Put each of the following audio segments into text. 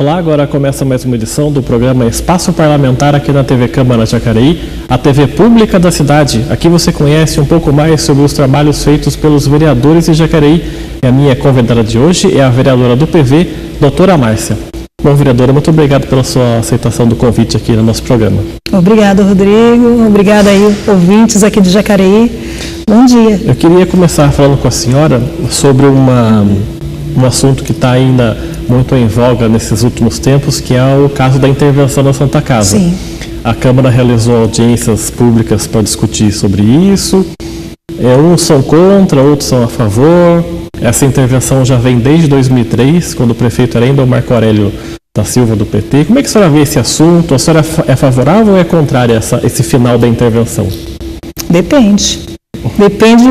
Olá, agora começa mais uma edição do programa Espaço Parlamentar aqui na TV Câmara de Jacareí, a TV pública da cidade. Aqui você conhece um pouco mais sobre os trabalhos feitos pelos vereadores de Jacareí. E a minha convidada de hoje é a vereadora do PV, doutora Márcia. Bom, vereadora, muito obrigado pela sua aceitação do convite aqui no nosso programa. Obrigada, Rodrigo. Obrigada aí, ouvintes aqui de Jacareí. Bom dia. Eu queria começar falando com a senhora sobre um assunto que está ainda muito em voga nesses últimos tempos, que é o caso da intervenção na Santa Casa. Sim. A Câmara realizou audiências públicas para discutir sobre isso. Uns são contra, outros são a favor. Essa intervenção já vem desde 2003, quando o prefeito era ainda o Marco Aurélio da Silva, do PT. Como é que a senhora vê esse assunto? A senhora é favorável ou é contrária a esse final da intervenção? Depende. Depende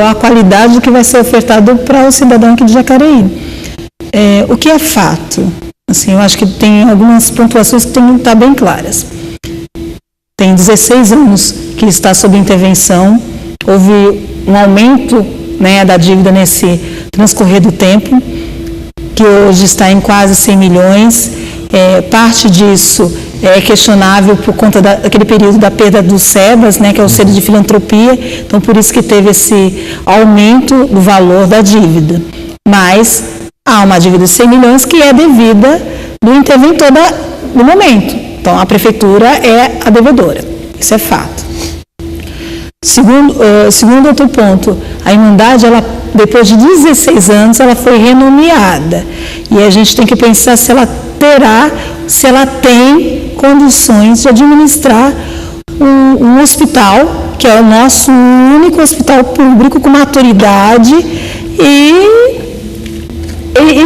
a qualidade que vai ser ofertado para o cidadão aqui de Jacareí. O que é fato? Assim, eu acho que tem algumas pontuações que têm que estar bem claras. Tem 16 anos que está sob intervenção. Houve um aumento, né, da dívida nesse transcorrer do tempo, que hoje está em quase 100 milhões. Parte disso é questionável por conta daquele período da perda do SEBAS, né, que é o Selo de Filantropia. Então, por isso que teve esse aumento do valor da dívida. Mas há uma dívida de 100 milhões que é devida do interventor do momento. Então, a prefeitura é a devedora. Isso é fato. Segundo outro ponto, a Irmandade, depois de 16 anos, ela foi renomeada. E a gente tem que pensar se ela tem condições de administrar um hospital, que é o nosso único hospital público com maturidade e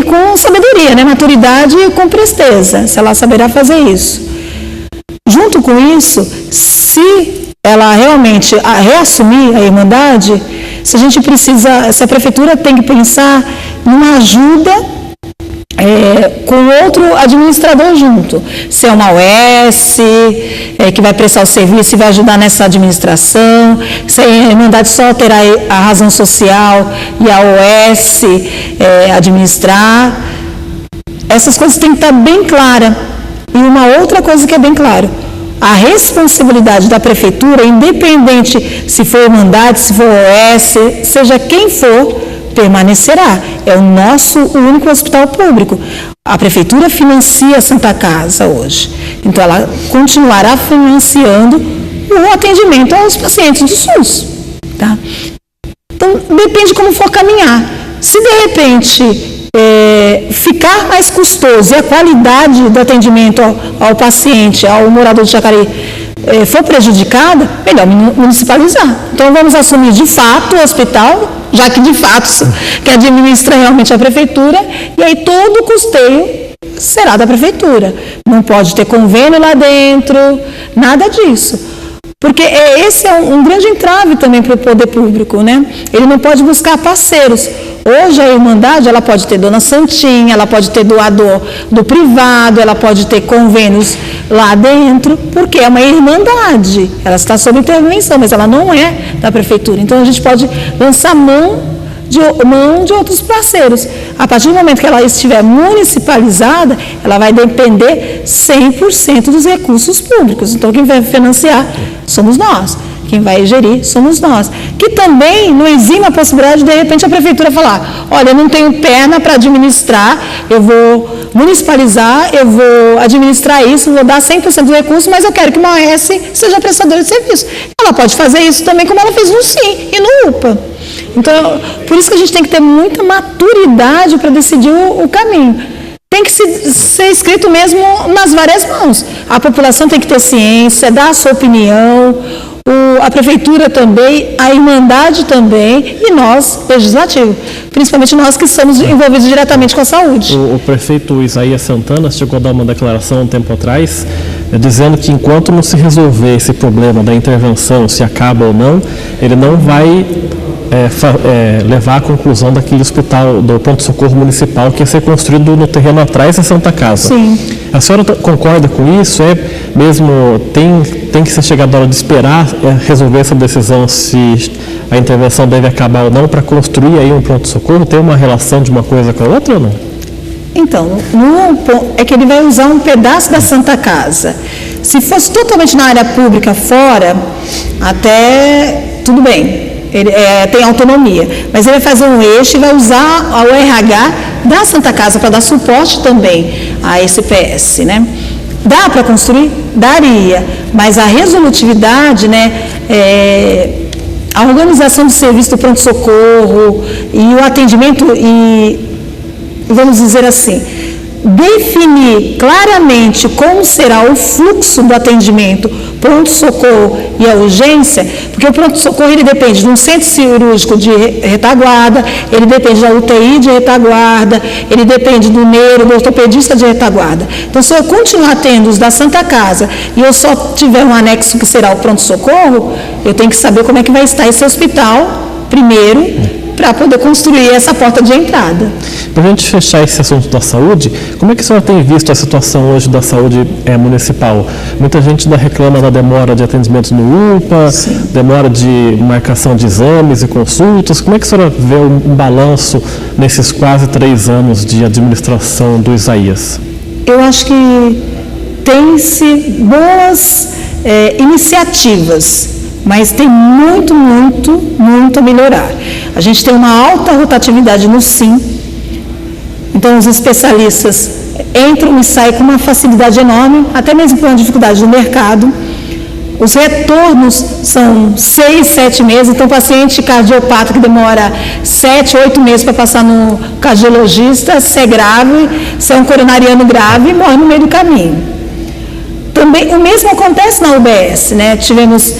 com sabedoria, né? Maturidade e com presteza, se ela saberá fazer isso. Junto com isso, se ela realmente reassumir a Irmandade, se a prefeitura tem que pensar numa ajuda com outro administrador junto. Se é uma OS que vai prestar o serviço e vai ajudar nessa administração, se a Irmandade só terá a razão social e a OS administrar. Essas coisas têm que estar bem claras. E uma outra coisa que é bem clara: a responsabilidade da prefeitura, independente se for Irmandade, se for OS, seja quem for, permanecerá. É o nosso único hospital público. A prefeitura financia a Santa Casa hoje. Então, ela continuará financiando o atendimento aos pacientes do SUS. Tá? Então, depende como for caminhar. Se, de repente, ficar mais custoso e a qualidade do atendimento ao paciente, ao morador de Jacareí, for prejudicada, melhor municipalizar. Então, vamos assumir de fato o hospital, já que de fato que administra realmente a prefeitura, e aí todo o custeio será da prefeitura. Não pode ter convênio lá dentro, nada disso. Porque esse é um grande entrave também para o poder público, né? Ele não pode buscar parceiros. Hoje a Irmandade, ela pode ter dona Santinha, ela pode ter doador do privado, ela pode ter convênios lá dentro, porque é uma Irmandade. Ela está sob intervenção, mas ela não é da prefeitura. Então a gente pode lançar mão de outros parceiros. A partir do momento que ela estiver municipalizada, ela vai depender 100% dos recursos públicos. Então, quem vai financiar somos nós. Quem vai gerir somos nós. Que também não exime a possibilidade de repente, a prefeitura falar: olha, eu não tenho perna para administrar, eu vou municipalizar, eu vou administrar isso, vou dar 100% do recurso, mas eu quero que uma OS seja prestadora de serviço. Ela pode fazer isso também, como ela fez no SIM e no UPA. Então, por isso que a gente tem que ter muita maturidade para decidir o caminho. Tem que ser escrito mesmo nas várias mãos. A população tem que ter ciência, dar a sua opinião, a prefeitura também, a Irmandade também e nós, legislativo. Principalmente nós que estamos envolvidos diretamente com a saúde. O prefeito Isaías Santana chegou a dar uma declaração um tempo atrás, dizendo que enquanto não se resolver esse problema da intervenção, se acaba ou não, ele não vai levar à conclusão daquele hospital, do pronto-socorro municipal que ia ser construído no terreno atrás da Santa Casa. Sim. A senhora concorda com isso? Tem que ser chegada a hora de esperar resolver essa decisão se a intervenção deve acabar ou não para construir aí um pronto-socorro? Tem uma relação de uma coisa com a outra ou não? Então, é que ele vai usar um pedaço da Santa Casa. Se fosse totalmente na área pública fora, até tudo bem, ele tem autonomia. Mas ele vai fazer um eixo e vai usar o RH da Santa Casa para dar suporte também a esse PS, né? Dá para construir? Daria, mas a resolutividade, né, a organização do serviço do pronto-socorro e o atendimento vamos dizer assim, definir claramente como será o fluxo do atendimento pronto-socorro e a urgência, porque o pronto-socorro ele depende de um centro cirúrgico de retaguarda, ele depende da UTI de retaguarda, ele depende do neuro, do ortopedista de retaguarda. Então, se eu continuar tendo os da Santa Casa e eu só tiver um anexo que será o pronto-socorro, eu tenho que saber como é que vai estar esse hospital primeiro, para poder construir essa porta de entrada. Para a gente fechar esse assunto da saúde, como é que a senhora tem visto a situação hoje da saúde municipal? Muita gente reclama da demora de atendimento no UPA, sim, demora de marcação de exames e consultas. Como é que a senhora vê um balanço nesses quase 3 anos de administração do Isaías? Eu acho que tem-se boas iniciativas, mas tem muito a melhorar. A gente tem uma alta rotatividade no SIM, então os especialistas entram e saem com uma facilidade enorme, até mesmo por uma dificuldade do mercado. Os retornos são 6, 7 meses, então o paciente cardiopata que demora 7, 8 meses para passar no cardiologista, se é grave, se é um coronariano grave, morre no meio do caminho. Também o mesmo acontece na UBS, né? Tivemos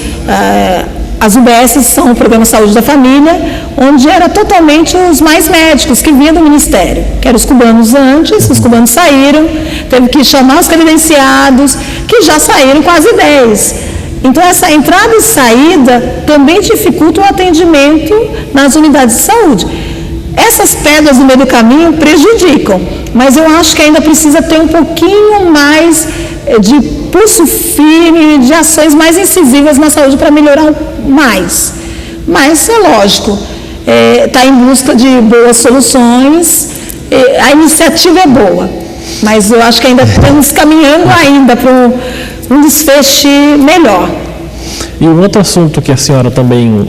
as UBS são o Programa Saúde da Família, onde era totalmente os mais médicos que vinham do Ministério, que eram os cubanos antes, os cubanos saíram, teve que chamar os credenciados, que já saíram quase 10. Então, essa entrada e saída também dificulta o atendimento nas unidades de saúde. Essas pedras no meio do caminho prejudicam, mas eu acho que ainda precisa ter um pouquinho mais de pulso firme, de ações mais incisivas na saúde para melhorar mais. Mas é lógico, está em busca de boas soluções, a iniciativa é boa, mas eu acho que ainda estamos caminhando ainda para um desfecho melhor. E um outro assunto que a senhora também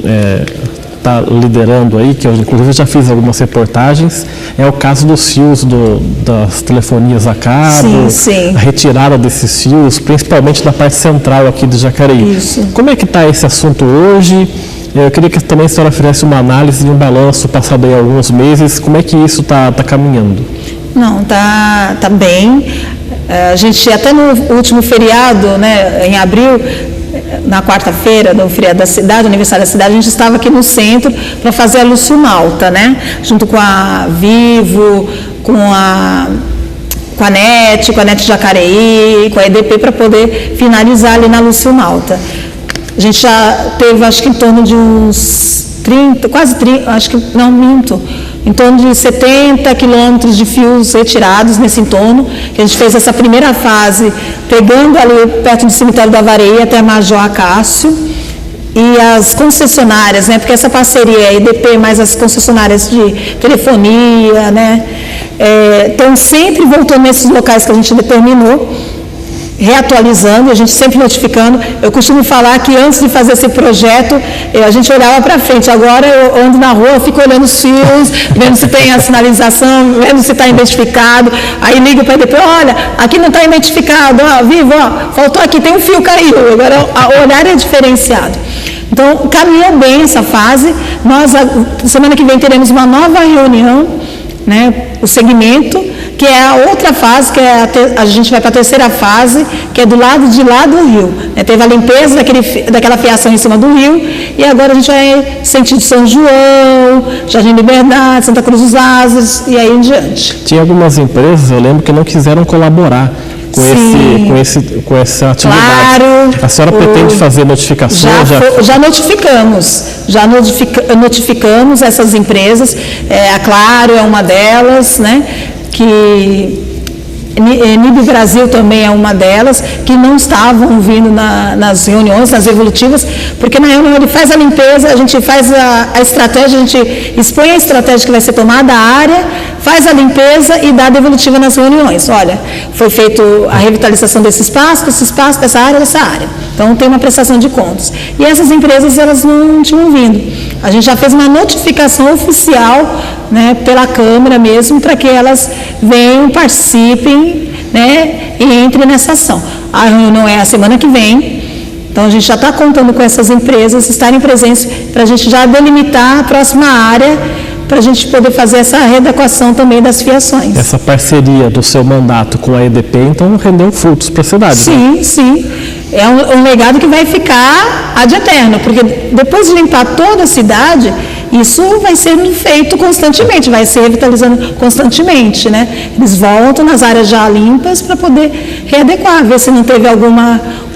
está liderando aí, que eu inclusive já fiz algumas reportagens, é o caso dos fios das telefonias a cabo, sim. A retirada desses fios, principalmente da parte central aqui de Jacareí. Isso. Como é que está esse assunto hoje? Eu queria que também a senhora fizesse uma análise e um balanço passado aí alguns meses, como é que isso está caminhando? Não, tá bem. A gente até no último feriado, né, em abril, na quarta-feira, no feriado da cidade, aniversário da cidade, a gente estava aqui no centro para fazer a Lúcio Malta, né? Junto com a Vivo, com a NET Jacareí, com a EDP, para poder finalizar ali na Lúcio Malta. A gente já teve, acho que em torno de uns 30, quase 30, acho que, não, minto, em torno de 70 quilômetros de fios retirados nesse entorno, que a gente fez essa primeira fase, pegando ali perto do cemitério da Vareia até Major Acácio, e as concessionárias, né, porque essa parceria é EDP mais as concessionárias de telefonia, né, estão sempre voltando nesses locais que a gente determinou, reatualizando, a gente sempre notificando. Eu costumo falar que antes de fazer esse projeto, a gente olhava para frente. Agora eu ando na rua, fico olhando os fios, vendo se tem a sinalização, vendo se está identificado. Aí ligo para a EDP, olha, aqui não está identificado, ó, Vivo, ó, faltou aqui, tem um fio caiu. Agora o olhar é diferenciado. Então, caminhou bem essa fase. Nós, semana que vem, teremos uma nova reunião, né, o segmento, que é a outra fase, que a gente vai para a terceira fase, que é do lado de lá do rio. Teve a limpeza daquela fiação em cima do rio, e agora a gente vai sentido São João, Jardim Liberdade, Santa Cruz dos Asas, e aí em diante. Tinha algumas empresas, eu lembro, que não quiseram colaborar com essa atividade. Claro. A senhora pretende fazer notificações? Já notificamos essas empresas, a Claro é uma delas, né? Que NIB Brasil também é uma delas, que não estavam vindo nas reuniões, nas evolutivas, porque na reunião ele faz a limpeza, a gente faz a estratégia, a gente expõe a estratégia que vai ser tomada, a área, faz a limpeza e dá a devolutiva nas reuniões. Olha, foi feita a revitalização desse espaço, dessa área, dessa área. Então, tem uma prestação de contas. E essas empresas, elas não tinham vindo. A gente já fez uma notificação oficial, né, pela Câmara mesmo, para que elas venham, participem, né, e entrem nessa ação. A reunião é a semana que vem. Então, a gente já está contando com essas empresas estarem presentes para a gente já delimitar a próxima área, para a gente poder fazer essa readequação também das fiações. Essa parceria do seu mandato com a EDP, então, rendeu frutos para a cidade, sim, né? Sim. É um legado que vai ficar ad eterno, porque depois de limpar toda a cidade, isso vai sendo feito constantemente, vai se revitalizando constantemente, né? Eles voltam nas áreas já limpas para poder readequar, ver se não teve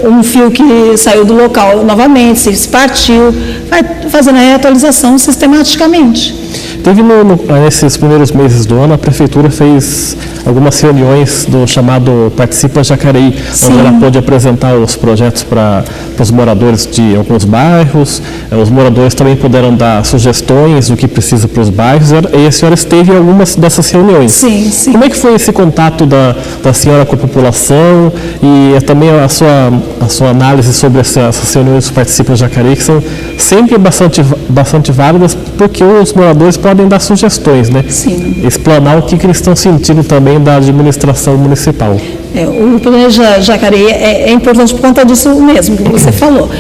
um fio que saiu do local novamente, se partiu, vai fazendo a reatualização sistematicamente. Teve nesses primeiros meses do ano, a Prefeitura fez algumas reuniões do chamado Participa Jacareí, onde ela pôde apresentar os projetos para os moradores de alguns bairros. Os moradores também puderam dar sugestões do que precisa para os bairros, e a senhora esteve em algumas dessas reuniões. Sim, sim. Como é que foi esse contato da senhora com a população e também a sua análise sobre essas reuniões do Participa Jacareí, que são sempre bastante válidas, porque os moradores podem dar sugestões, né? Sim. Explanar o que eles estão sentindo também da administração municipal. O Planeja Jacareí é importante por conta disso mesmo que você falou.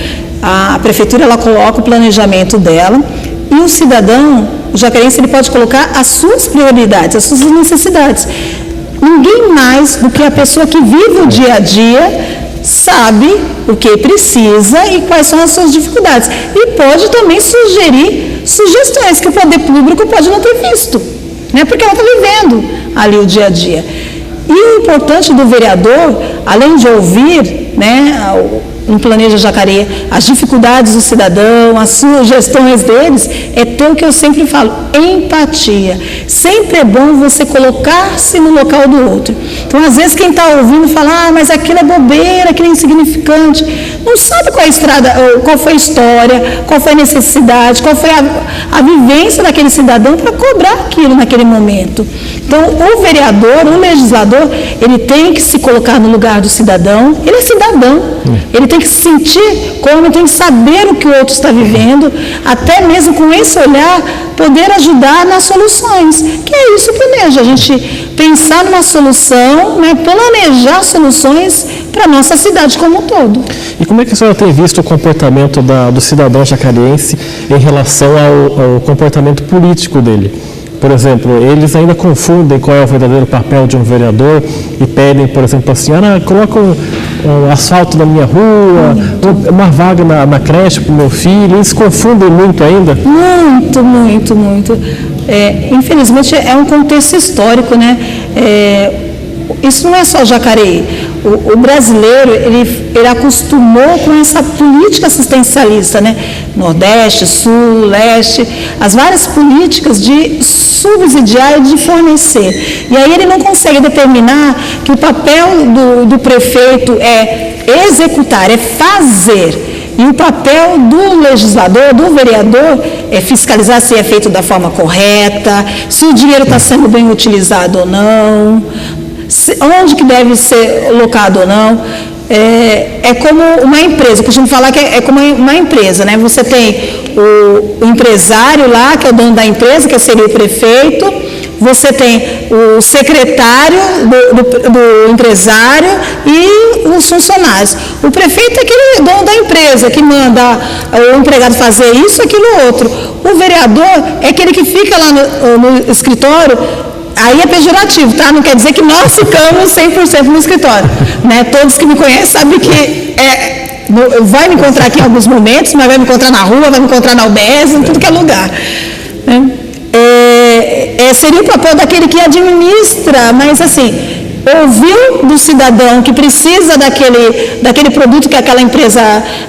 A Prefeitura, ela coloca o planejamento dela e o cidadão, o jacarense, ele pode colocar as suas prioridades, as suas necessidades. Ninguém mais do que a pessoa que vive o dia a dia sabe o que precisa e quais são as suas dificuldades. E pode também sugerir sugestões que o poder público pode não ter visto, né? Porque ela está vivendo ali o dia a dia. E o importante do vereador, além de ouvir, né, um Planeja Jacareí, as dificuldades do cidadão, as sugestões deles, é ter o que eu sempre falo, empatia. Sempre é bom você colocar-se no local do outro. Então, às vezes, quem está ouvindo fala, mas aquilo é bobeira, aquilo é insignificante. Não sabe qual é a estrada, qual foi a história, qual foi a necessidade, qual foi a vivência daquele cidadão para cobrar aquilo naquele momento. Então, o vereador, o legislador, ele tem que se colocar no lugar do cidadão. Ele é cidadão. Ele tem que se sentir como, tem que saber o que o outro está vivendo, até mesmo com esse olhar, poder ajudar nas soluções. Que é isso que planeja, a gente pensar numa solução, né, planejar soluções para a nossa cidade como um todo. E como é que a senhora tem visto o comportamento do cidadão jacareense em relação ao comportamento político dele? Por exemplo, eles ainda confundem qual é o verdadeiro papel de um vereador e pedem, por exemplo, assim, coloca um asfalto na minha rua, uma vaga na creche para o meu filho. Eles confundem muito ainda? Muito, muito, muito. Infelizmente, é um contexto histórico, né? Isso não é só Jacareí. O brasileiro, ele acostumou com essa política assistencialista, né? Nordeste, Sul, Leste, as várias políticas de subsidiar e de fornecer. E aí ele não consegue determinar que o papel do prefeito é executar, é fazer. E o papel do legislador, do vereador, é fiscalizar se é feito da forma correta, se o dinheiro está sendo bem utilizado ou não, onde que deve ser locado ou não. É como uma empresa, eu costumo falar que é como uma empresa, né? Você tem o empresário lá, que é o dono da empresa, que seria o prefeito, você tem o secretário do empresário e os funcionários. O prefeito é aquele dono da empresa, que manda o empregado fazer isso, aquilo, outro. O vereador é aquele que fica lá no escritório. Aí é pejorativo, tá? Não quer dizer que nós ficamos 100% no escritório, né? Todos que me conhecem sabem que vai me encontrar aqui em alguns momentos, mas vai me encontrar na rua, vai me encontrar na UBS, em tudo que é lugar, né? Seria o papel daquele que administra, mas assim, ouviu do cidadão que precisa daquele produto que aquela empresa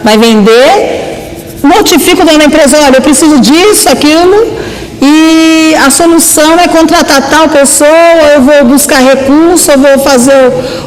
vai vender, notifica o dono da empresa, olha, eu preciso disso, aquilo. E a solução é contratar tal pessoa, eu vou buscar recurso, eu vou fazer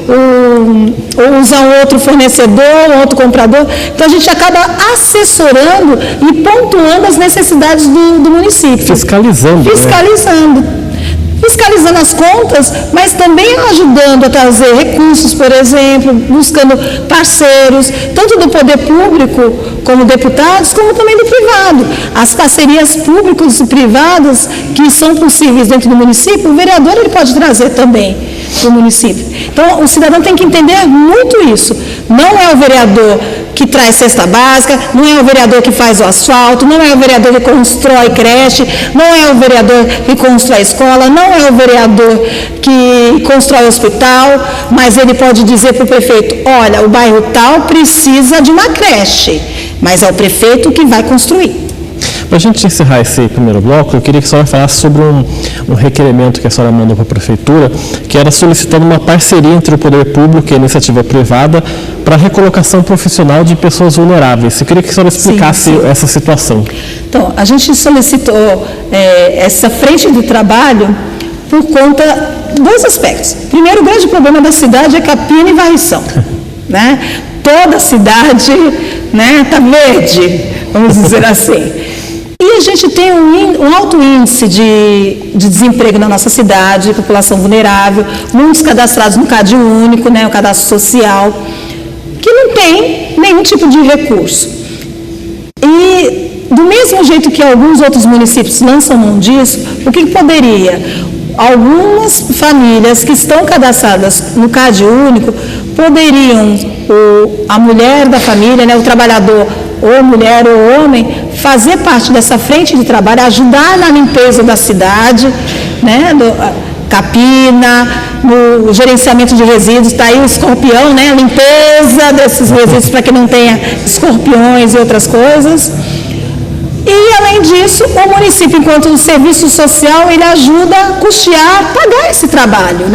ou usar um outro fornecedor, um outro comprador. Então a gente acaba assessorando e pontuando as necessidades do município. Fiscalizando. Fiscalizando. Né? fiscalizando as contas, mas também ajudando a trazer recursos, por exemplo, buscando parceiros, tanto do poder público, como deputados, como também do privado. As parcerias públicas e privadas que são possíveis dentro do município, o vereador ele pode trazer também para o município. Então, o cidadão tem que entender muito isso. Não é o vereador que traz cesta básica, não é o vereador que faz o asfalto, não é o vereador que constrói creche, não é o vereador que constrói escola, não é o vereador que constrói hospital, mas ele pode dizer para o prefeito, olha, o bairro tal precisa de uma creche, mas é o prefeito que vai construir. Para a gente encerrar esse primeiro bloco, eu queria que a senhora falasse sobre um requerimento que a senhora mandou para a Prefeitura, que era solicitando uma parceria entre o poder público e a iniciativa privada para a recolocação profissional de pessoas vulneráveis. Eu queria que a senhora explicasse essa situação. Então, a gente solicitou essa frente de trabalho por conta de dois aspectos. Primeiro, o grande problema da cidade é capina e varrição, né? Toda a cidade está verde, vamos dizer assim. E a gente tem um alto índice de desemprego na nossa cidade, população vulnerável, muitos cadastrados no CAD único, o cadastro social, que não tem nenhum tipo de recurso. E do mesmo jeito que alguns outros municípios lançam mão disso, o que poderia? Algumas famílias que estão cadastradas no CAD único poderiam, a mulher da família, o trabalhador, ou mulher ou homem, fazer parte dessa frente de trabalho, ajudar na limpeza da cidade, capina, no gerenciamento de resíduos, está aí o escorpião, a limpeza desses resíduos para que não tenha escorpiões e outras coisas. E, além disso, o município, enquanto serviço social, ele ajuda a custear, pagar esse trabalho,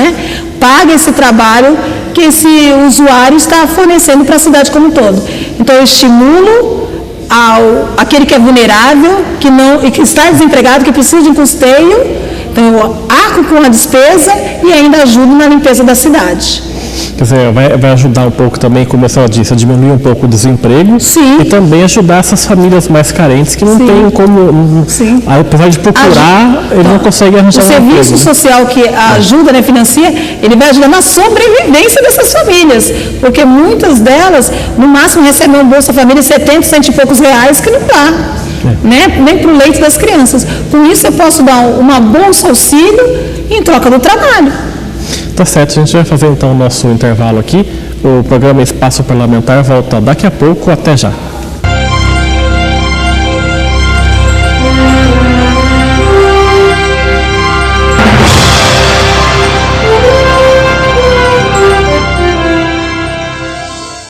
paga esse trabalho que esse usuário está fornecendo para a cidade como um todo. Então, eu estimulo aquele que é vulnerável, e que está desempregado, que precisa de um custeio, então eu arco com a despesa e ainda ajudo na limpeza da cidade. Quer dizer, vai ajudar um pouco também, como a senhora disse, a diminuir um pouco o desemprego. Sim. E também ajudar essas famílias mais carentes que não têm como, apesar de procurar, ele não consegue arranjar um emprego. O serviço social que ajuda, financia, ele vai ajudar na sobrevivência dessas famílias, porque muitas delas, no máximo, recebem um Bolsa Família de 70, 100 e poucos reais, que não dá, nem para o leite das crianças. Com isso, eu posso dar uma bolsa auxílio em troca do trabalho. Tá certo, a gente vai fazer então o nosso intervalo aqui. O programa Espaço Parlamentar volta daqui a pouco. Até já.